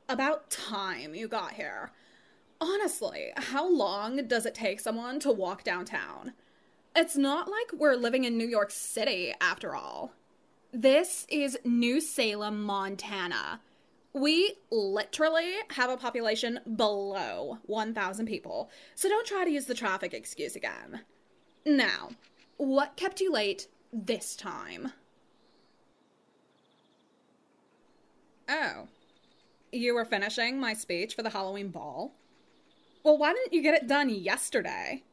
About time you got here. Honestly, how long does it take someone to walk downtown? It's not like we're living in New York City, after all. This is New Salem, Montana. We literally have a population below 1,000 people, so don't try to use the traffic excuse again. Now, what kept you late this time? Oh, you were finishing my speech for the Halloween ball? Well, why didn't you get it done yesterday?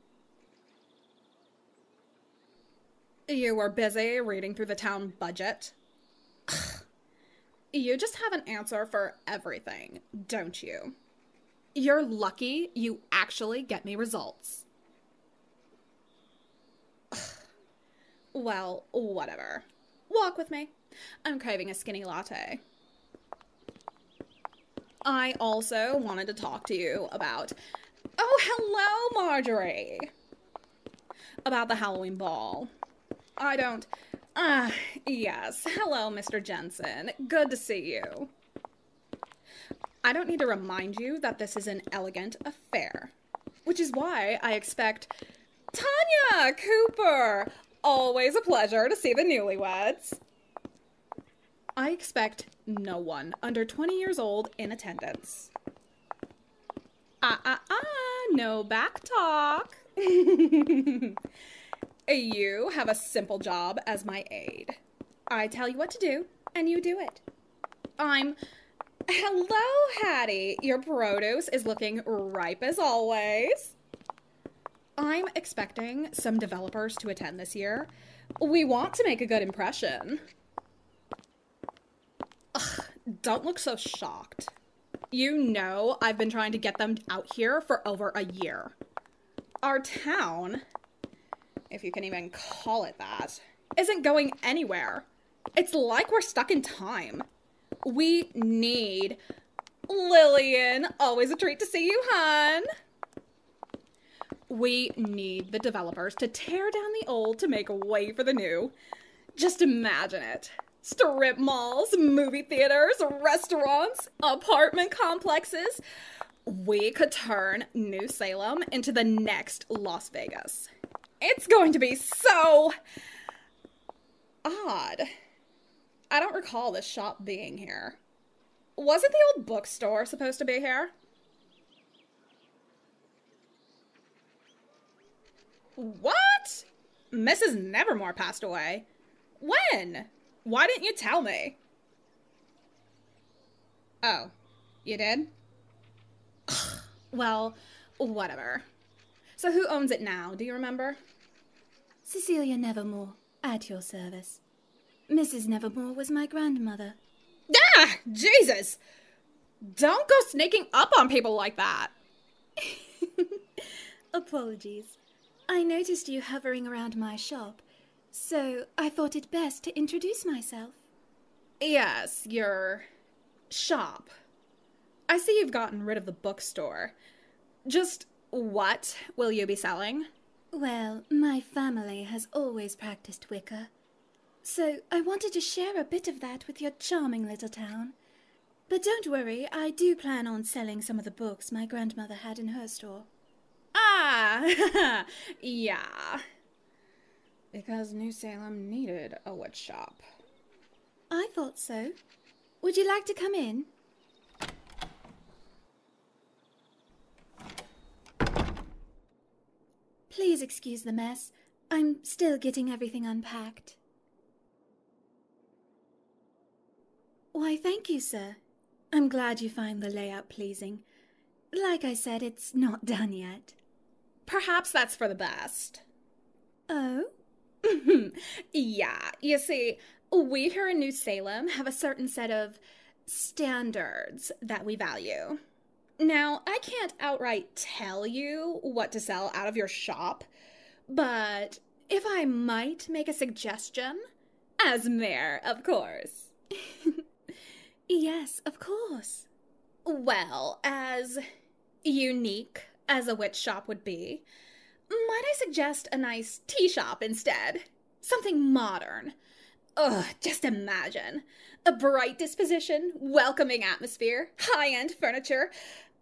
You were busy reading through the town budget. You just have an answer for everything, don't you? You're lucky you actually get me results. Well, whatever. Walk with me. I'm craving a skinny latte. I also wanted to talk to you about... Oh, hello, Marjorie! About the Halloween ball. Yes. Hello, Mr. Jensen. Good to see you. I don't need to remind you that this is an elegant affair. Which is why I expect... Tanya Cooper! Always a pleasure to see the newlyweds. I expect no one under 20 years old in attendance. No back talk. You have a simple job as my aide. I tell you what to do, and you do it. Hello, Hattie. Your produce is looking ripe as always. I'm expecting some developers to attend this year. We want to make a good impression. Ugh, don't look so shocked. You know I've been trying to get them out here for over a year. Our town, if you can even call it that, isn't going anywhere. It's like we're stuck in time. We need... Lillian, always a treat to see you, hon. We need the developers to tear down the old to make way for the new. Just imagine it. Strip malls, movie theaters, restaurants, apartment complexes. We could turn New Salem into the next Las Vegas. It's going to be so odd. I don't recall this shop being here. Wasn't the old bookstore supposed to be here? What? Mrs. Nevermore passed away. When? Why didn't you tell me? Oh, you did? Well, whatever. So who owns it now, do you remember? Cecelia Nevermore, at your service. Mrs. Nevermore was my grandmother. Ah! Jesus! Don't go sneaking up on people like that. Apologies. I noticed you hovering around my shop, so I thought it best to introduce myself. Yes, your shop. I see you've gotten rid of the bookstore. Just what will you be selling? Well, my family has always practiced Wicca, so I wanted to share a bit of that with your charming little town. But don't worry, I do plan on selling some of the books my grandmother had in her store. Ah, yeah. Because New Salem needed a wood shop. I thought so. Would you like to come in? Please excuse the mess. I'm still getting everything unpacked. Why, thank you, sir. I'm glad you find the layout pleasing. Like I said, it's not done yet. Perhaps that's for the best. Oh? Yeah, you see, we here in New Salem have a certain set of standards that we value. Now, I can't outright tell you what to sell out of your shop, but if I might make a suggestion, as mayor, of course. Yes, of course. Well, as unique as a witch shop would be, might I suggest a nice tea shop instead? Something modern. Ugh, just imagine. A bright disposition, welcoming atmosphere, high-end furniture.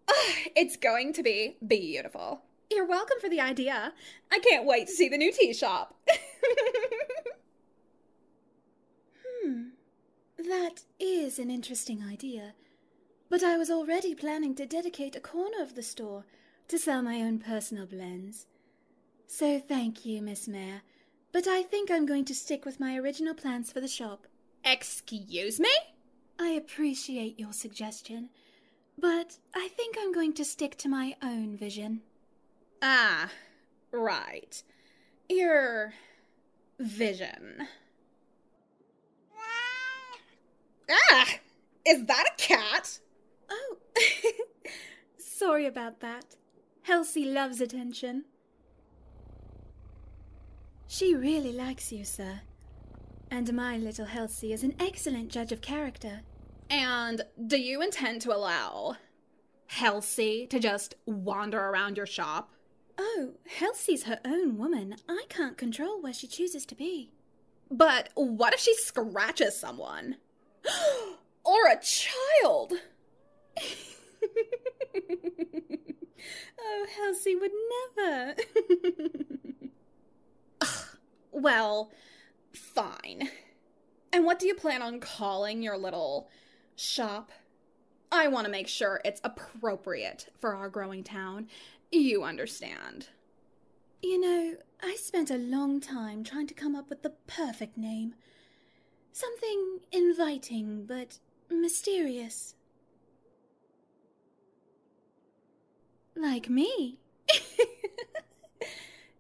Ugh, it's going to be beautiful. You're welcome for the idea. I can't wait to see the new tea shop. That is an interesting idea. But I was already planning to dedicate a corner of the store to sell my own personal blends. So thank you, Miss Mayor. But I think I'm going to stick with my original plans for the shop. Excuse me? I appreciate your suggestion, but I think I'm going to stick to my own vision. Ah, right. Your vision. Ah! Is that a cat? Oh, sorry about that. Halsey loves attention. She really likes you, sir. And my little Halsey is an excellent judge of character. And do you intend to allow Halsey to just wander around your shop? Oh, Halsey's her own woman. I can't control where she chooses to be. But what if she scratches someone? Or a child? Oh, Halsey would never. Well, fine. And what do you plan on calling your little shop? I want to make sure it's appropriate for our growing town. You understand. You know, I spent a long time trying to come up with the perfect name. Something inviting, but mysterious. Like me.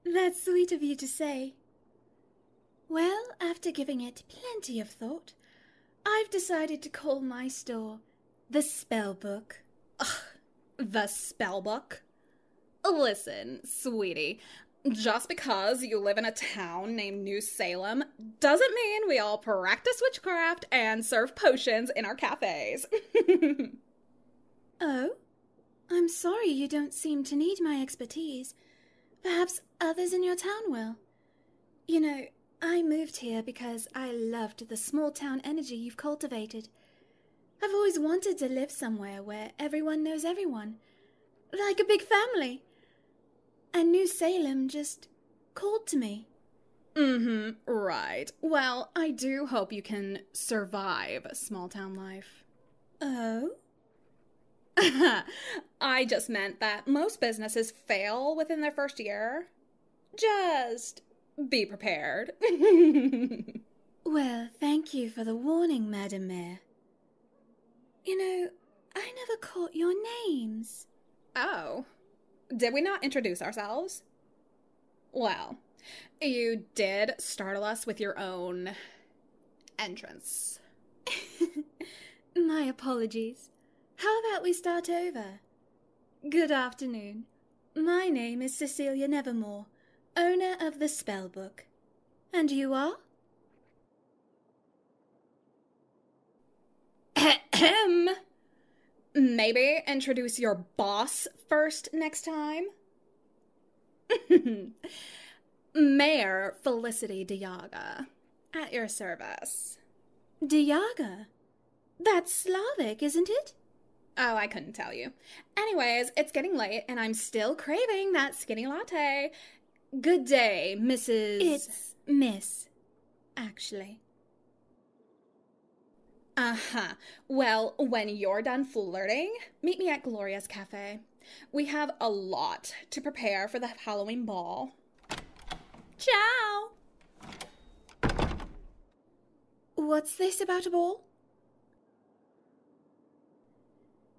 That's sweet of you to say. Well, after giving it plenty of thought, I've decided to call my store the Spellbook. Ugh, the Spellbook? Listen, sweetie, just because you live in a town named New Salem doesn't mean we all practice witchcraft and serve potions in our cafes. Oh? I'm sorry you don't seem to need my expertise. Perhaps others in your town will. You know, I moved here because I loved the small town energy you've cultivated. I've always wanted to live somewhere where everyone knows everyone. Like a big family. And New Salem just called to me. Right. Well, I do hope you can survive small town life. Oh? I just meant that most businesses fail within their first year. Just be prepared. Well, thank you for the warning, Madam Mayor. You know, I never caught your names. Oh. Did we not introduce ourselves? Well, you did startle us with your own entrance. My apologies. How about we start over? Good afternoon. My name is Cecelia Nevermore, owner of the Spellbook. And you are? Ahem. Maybe introduce your boss first next time? Mayor Felicity DeYaga, at your service. DeYaga? That's Slavic, isn't it? Oh, I couldn't tell you. Anyways, it's getting late and I'm still craving that skinny latte. Good day, Mrs. It's Miss, actually. Uh-huh. Well, when you're done flirting, meet me at Gloria's Cafe. We have a lot to prepare for the Halloween ball. Ciao! What's this about a ball?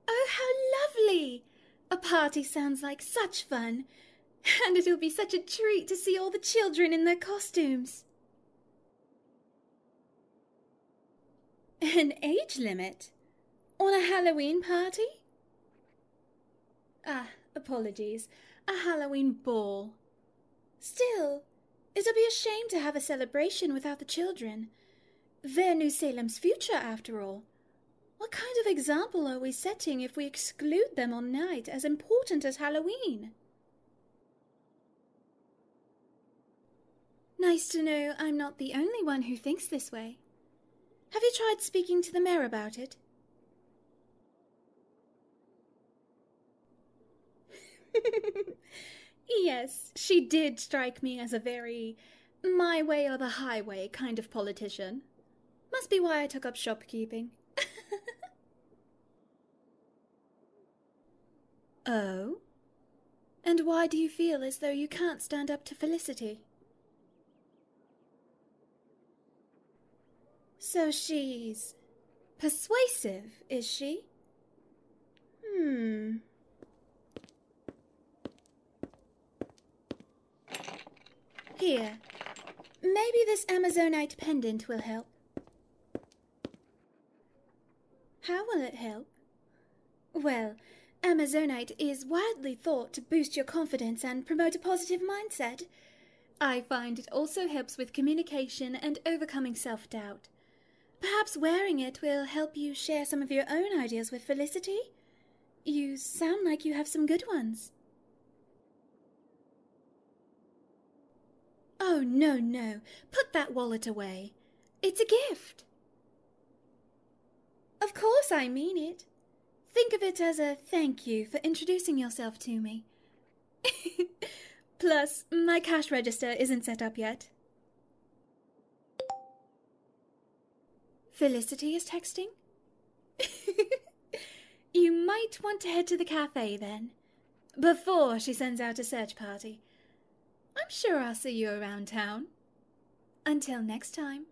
Oh, how lovely! A party sounds like such fun. And it'll be such a treat to see all the children in their costumes. An age limit? On a Halloween party? Ah, apologies. A Halloween ball. Still, it'll be a shame to have a celebration without the children. They're New Salem's future, after all. What kind of example are we setting if we exclude them on a night as important as Halloween? Nice to know I'm not the only one who thinks this way. Have you tried speaking to the mayor about it? Yes, she did strike me as a very my way or the highway kind of politician. Must be why I took up shopkeeping. Oh? And why do you feel as though you can't stand up to Felicity? So she's persuasive, is she? Here, maybe this Amazonite pendant will help. How will it help? Well, Amazonite is widely thought to boost your confidence and promote a positive mindset. I find it also helps with communication and overcoming self-doubt. Perhaps wearing it will help you share some of your own ideas with Felicity? You sound like you have some good ones. Oh, no. Put that wallet away. It's a gift. Of course I mean it. Think of it as a thank you for introducing yourself to me. Plus, my cash register isn't set up yet. Felicity is texting? You might want to head to the cafe then, before she sends out a search party. I'm sure I'll see you around town. Until next time.